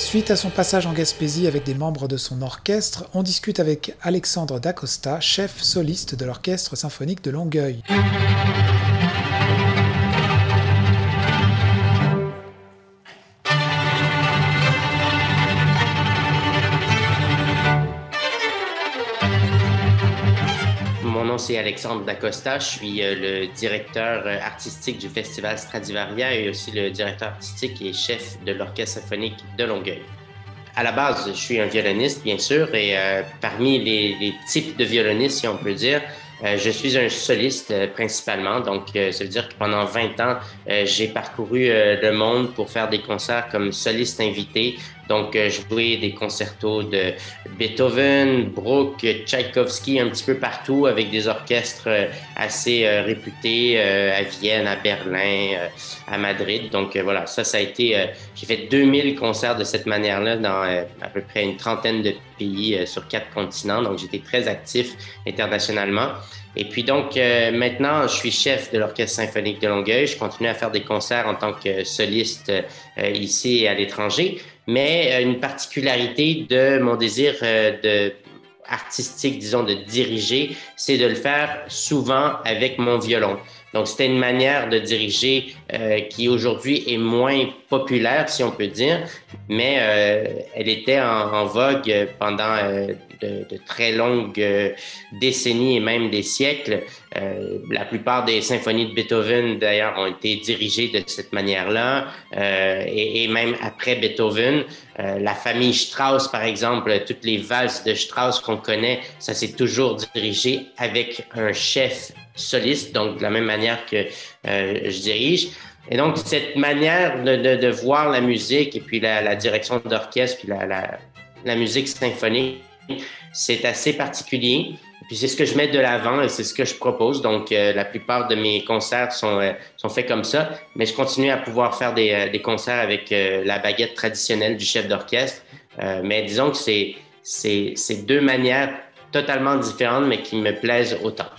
Suite à son passage en Gaspésie avec des membres de son orchestre, on discute avec Alexandre Dacosta, chef soliste de l'Orchestre symphonique de Longueuil. Mon nom, c'est Alexandre Dacosta. Je suis le directeur artistique du Festival Stradivaria et aussi le directeur artistique et chef de l'Orchestre symphonique de Longueuil. À la base, je suis un violoniste, bien sûr, et parmi les types de violonistes, si on peut dire, je suis un soliste principalement. Donc, ça veut dire que pendant 20 ans, j'ai parcouru le monde pour faire des concerts comme soliste invité. Donc, jouer des concertos de Beethoven, Bruch, Tchaïkovski, un petit peu partout avec des orchestres assez réputés à Vienne, à Berlin, à Madrid. Donc, voilà, ça a été... j'ai fait 2000 concerts de cette manière-là dans à peu près une trentaine de pays sur 4 continents. Donc, j'étais très actif internationalement. Et puis donc, maintenant, je suis chef de l'Orchestre symphonique de Longueuil. Je continue à faire des concerts en tant que soliste ici et à l'étranger. Mais une particularité de mon désir artistique, disons, de diriger, c'est de le faire souvent avec mon violon. Donc, c'était une manière de diriger qui aujourd'hui est moins populaire, si on peut dire, mais elle était en vogue pendant de très longues décennies et même des siècles. La plupart des symphonies de Beethoven, d'ailleurs, ont été dirigées de cette manière-là, et même après Beethoven. La famille Strauss, par exemple, toutes les valses de Strauss qu'on connaît, ça s'est toujours dirigé avec un chef soliste, donc de la même manière que je dirige. Et donc, cette manière de voir la musique et puis la direction d'orchestre, puis la musique symphonique, c'est assez particulier. Puis c'est ce que je mets de l'avant et c'est ce que je propose. Donc, la plupart de mes concerts sont faits comme ça. Mais je continue à pouvoir faire des concerts avec la baguette traditionnelle du chef d'orchestre. Mais disons que c'est deux manières totalement différentes, mais qui me plaisent autant.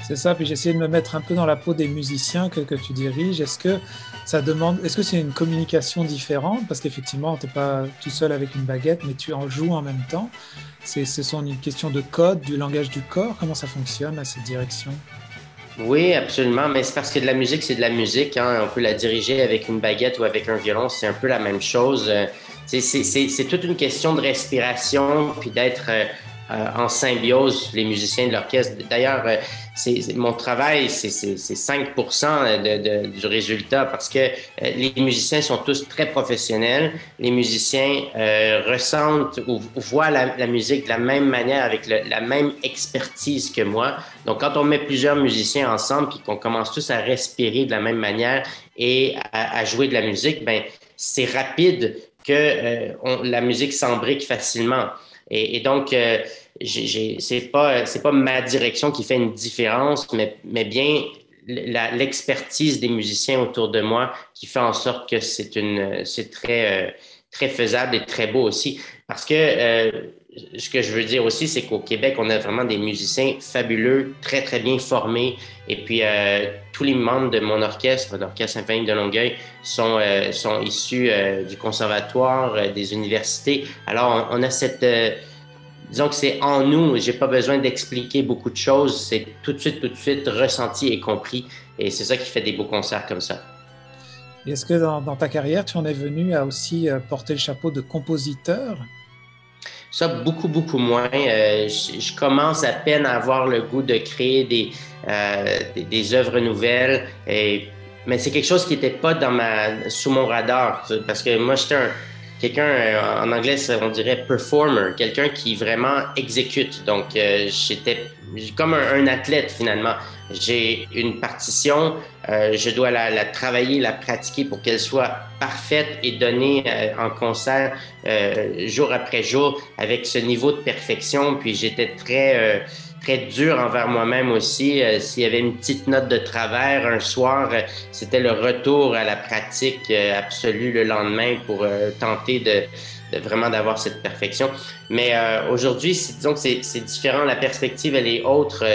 C'est ça, puis j'essaie de me mettre un peu dans la peau des musiciens que tu diriges. Est-ce que c'est une communication différente? Parce qu'effectivement, tu n'es pas tout seul avec une baguette, mais tu en joues en même temps. Ce sont une question de code, du langage du corps. Comment ça fonctionne à cette direction? Oui, absolument, mais c'est parce que de la musique, c'est de la musique, hein. On peut la diriger avec une baguette ou avec un violon, c'est un peu la même chose. C'est toute une question de respiration, puis d'être en symbiose, les musiciens de l'orchestre. D'ailleurs, mon travail, c'est 5% du résultat parce que les musiciens sont tous très professionnels. Les musiciens ressentent ou voient la musique de la même manière, avec la même expertise que moi. Donc, quand on met plusieurs musiciens ensemble puis qu'on commence tous à respirer de la même manière et à jouer de la musique, ben c'est rapide que la musique s'embrique facilement. Et donc, c'est pas ma direction qui fait une différence, mais bien l'expertise des musiciens autour de moi qui fait en sorte que c'est très faisable et très beau aussi. Parce que ce que je veux dire aussi, c'est qu'au Québec, on a vraiment des musiciens fabuleux, très, très bien formés. Et puis, tous les membres de mon orchestre, l'Orchestre symphonique de Longueuil, sont issus du conservatoire, des universités. Alors, on a cette... disons que c'est en nous, j'ai pas besoin d'expliquer beaucoup de choses, c'est tout de suite ressenti et compris. Et c'est ça qui fait des beaux concerts comme ça. Et est-ce que dans ta carrière, tu en es venu à aussi porter le chapeau de compositeur? Ça, beaucoup moins. Je commence à peine à avoir le goût de créer des œuvres nouvelles. Mais c'est quelque chose qui n'était pas sous mon radar. Parce que moi, j'étais quelqu'un, en anglais, on dirait performer, quelqu'un qui vraiment exécute. Donc, j'étais comme un athlète finalement. J'ai une partition, je dois la travailler, la pratiquer pour qu'elle soit parfaite et donnée en concert jour après jour avec ce niveau de perfection. Puis j'étais très dur envers moi-même aussi. S'il y avait une petite note de travers un soir, c'était le retour à la pratique absolue le lendemain pour tenter de vraiment d'avoir cette perfection. Mais aujourd'hui, disons que c'est différent. La perspective, elle est autre.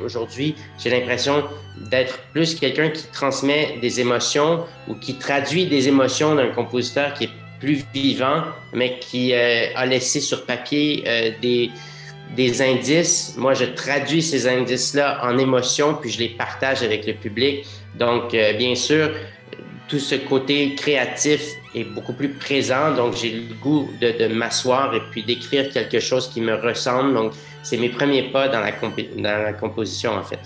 Aujourd'hui, j'ai l'impression d'être plus quelqu'un qui transmet des émotions ou qui traduit des émotions d'un compositeur qui est plus vivant, mais qui a laissé sur papier des indices. Moi, je traduis ces indices-là en émotions, puis je les partage avec le public. Donc, bien sûr, tout ce côté créatif est beaucoup plus présent. Donc, j'ai le goût de m'asseoir et puis d'écrire quelque chose qui me ressemble. Donc, c'est mes premiers pas dans la composition, en fait.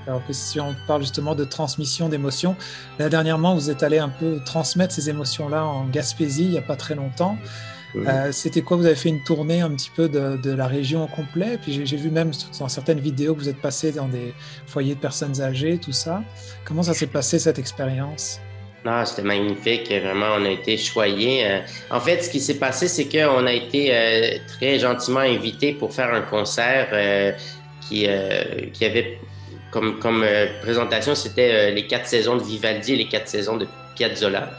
Alors que si on parle justement de transmission d'émotions, là dernièrement vous êtes allé un peu transmettre ces émotions-là en Gaspésie il n'y a pas très longtemps. C'était quoi? Vous avez fait une tournée un petit peu de la région au complet, puis j'ai vu même dans certaines vidéos que vous êtes passé dans des foyers de personnes âgées, tout ça. Comment ça s'est passé cette expérience? Ah, c'était magnifique. Vraiment, on a été choyés. En fait, ce qui s'est passé, c'est qu'on a été très gentiment invités pour faire un concert qui avait comme présentation, c'était les 4 saisons de Vivaldi et les 4 saisons de Piazzolla.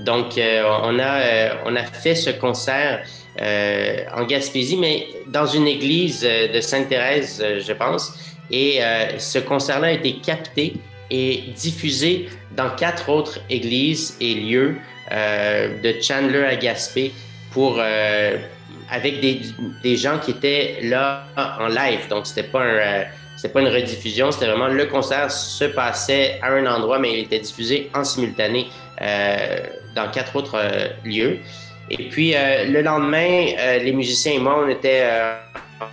Donc, on a fait ce concert en Gaspésie, mais dans une église de Sainte-Thérèse, je pense. Et ce concert-là a été capté et diffusé dans 4 autres églises et lieux de Chandler à Gaspé avec des gens qui étaient là en live. Donc, c'était pas une rediffusion, c'était vraiment le concert se passait à un endroit, mais il était diffusé en simultané dans 4 autres lieux. Et puis, le lendemain, les musiciens et moi, on était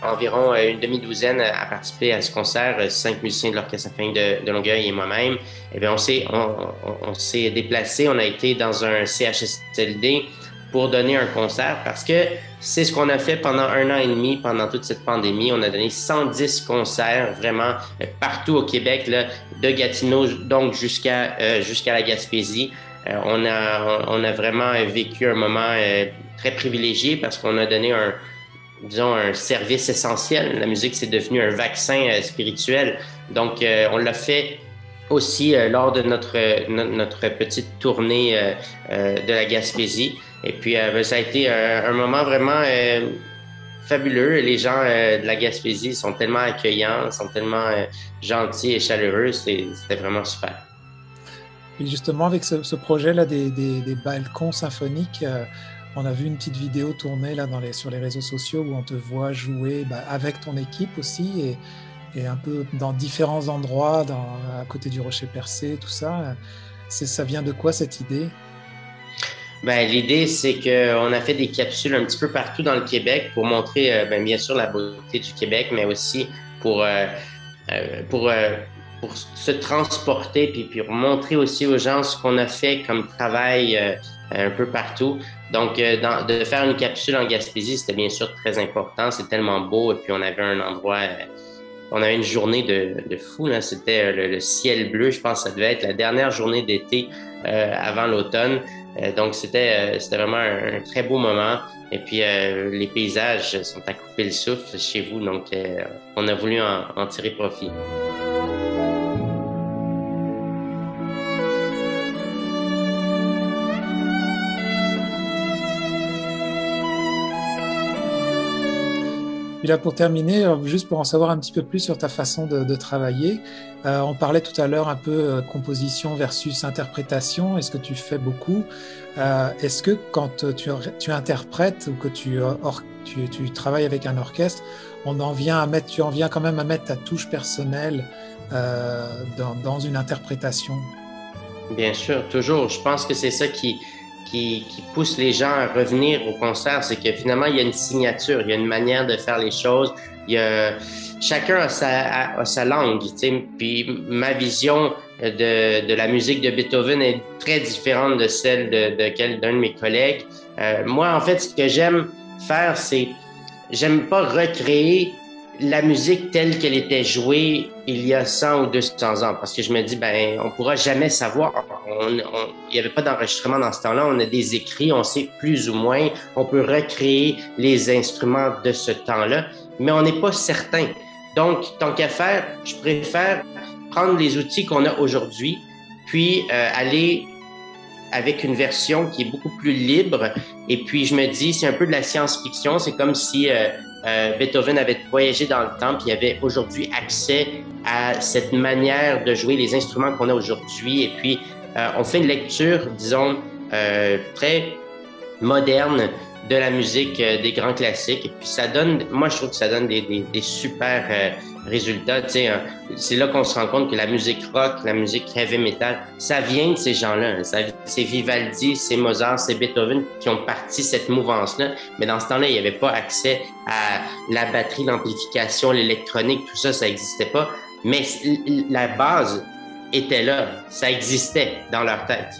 environ une demi-douzaine à participer à ce concert, 5 musiciens de l'Orchestre symphonique de Longueuil et moi-même. Et bien, on s'est déplacé, on a été dans un CHSLD pour donner un concert parce que c'est ce qu'on a fait pendant 1 an et demi, pendant toute cette pandémie. On a donné 110 concerts vraiment partout au Québec, là, de Gatineau donc jusqu'à la Gaspésie. On a vraiment vécu un moment très privilégié parce qu'on a donné un service essentiel. La musique, c'est devenu un vaccin spirituel. Donc, on l'a fait aussi lors de notre petite tournée de la Gaspésie. Et puis, ça a été un moment vraiment fabuleux. Les gens de la Gaspésie sont tellement accueillants, sont tellement gentils et chaleureux. C'était vraiment super. Et justement, avec ce projet-là des balcons symphoniques, on a vu une petite vidéo tournée là, sur les réseaux sociaux où on te voit jouer avec ton équipe aussi et un peu dans différents endroits, à côté du Rocher Percé, tout ça. Ça vient de quoi cette idée? L'idée, c'est qu'on a fait des capsules un petit peu partout dans le Québec pour montrer, bien sûr, la beauté du Québec, mais aussi pour se transporter puis pour montrer aussi aux gens ce qu'on a fait comme travail un peu partout. Donc, de faire une capsule en Gaspésie, c'était bien sûr très important. C'est tellement beau. Et puis, on avait un endroit, on avait une journée de fou. Là. C'était le ciel bleu. Je pense que ça devait être la dernière journée d'été avant l'automne. Donc, c'était vraiment un très beau moment. Et puis, les paysages sont à couper le souffle chez vous. Donc, on a voulu en tirer profit. Puis là, pour terminer, juste pour en savoir un petit peu plus sur ta façon de travailler, on parlait tout à l'heure un peu composition versus interprétation. Est-ce que tu fais beaucoup? Est-ce que quand tu interprètes ou que tu travailles avec un orchestre, tu en viens quand même à mettre ta touche personnelle dans une interprétation? Bien sûr, toujours. Je pense que c'est ça qui pousse les gens à revenir au concert, c'est que finalement, il y a une signature, il y a une manière de faire les choses. Chacun a sa langue, tu sais. Puis ma vision de la musique de Beethoven est très différente de celle d'un de mes collègues. Moi, en fait, ce que j'aime faire, c'est j'aime pas recréer la musique telle qu'elle était jouée il y a 100 ou 200 ans, parce que je me dis, ben, on pourra jamais savoir. Il n'y avait pas d'enregistrement dans ce temps-là. On a des écrits, on sait plus ou moins. On peut recréer les instruments de ce temps-là, mais on n'est pas certain. Donc, tant qu'à faire, je préfère prendre les outils qu'on a aujourd'hui, puis aller avec une version qui est beaucoup plus libre. Et puis, je me dis, c'est un peu de la science-fiction. C'est comme si Beethoven avait voyagé dans le temps, puis il avait aujourd'hui accès à cette manière de jouer les instruments qu'on a aujourd'hui. Et puis, on fait une lecture, disons, très moderne de la musique des grands classiques. Et puis, ça donne, moi, je trouve que ça donne des super résultats. Tu sais, c'est là qu'on se rend compte que la musique rock, la musique heavy metal, ça vient de ces gens-là. C'est Vivaldi, c'est Mozart, c'est Beethoven qui ont parti cette mouvance-là. Mais dans ce temps-là, il n'y avait pas accès à la batterie, l'amplification, l'électronique, tout ça, ça n'existait pas. Mais la base était là. Ça existait dans leur tête.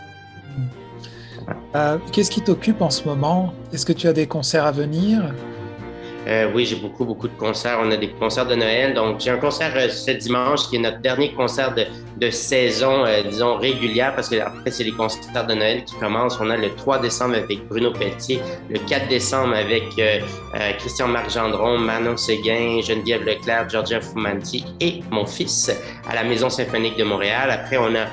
Qu'est-ce qui t'occupe en ce moment? Est-ce que tu as des concerts à venir? Oui, j'ai beaucoup de concerts. On a des concerts de Noël. Donc, j'ai un concert ce dimanche qui est notre dernier concert de saison, disons, régulière, parce que après, c'est les concerts de Noël qui commencent. On a le 3 décembre avec Bruno Pelletier, le 4 décembre avec Christian-Marc Gendron, Manon Séguin, Geneviève Leclerc, Giorgia Fumanti et mon fils à la Maison symphonique de Montréal. Après, on a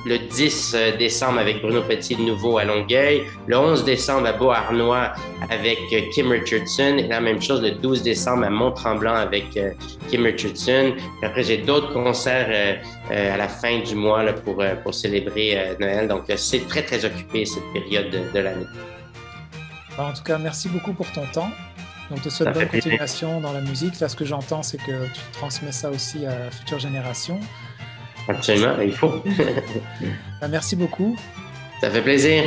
le 10 décembre avec Bruno Pelletier de nouveau à Longueuil, le 11 décembre à Beauharnois avec Kim Richardson, et la même chose le 12 décembre à Mont-Tremblant avec Kim Richardson. Puis après, j'ai d'autres concerts à la fin du mois là, pour célébrer Noël. Donc, c'est très, très occupé cette période de l'année. En tout cas, merci beaucoup pour ton temps. Donc, te souhaite bonne continuation dans la musique. Là, ce que j'entends, c'est que tu transmets ça aussi à la future génération. Absolument, il faut. Merci beaucoup. Ça fait plaisir.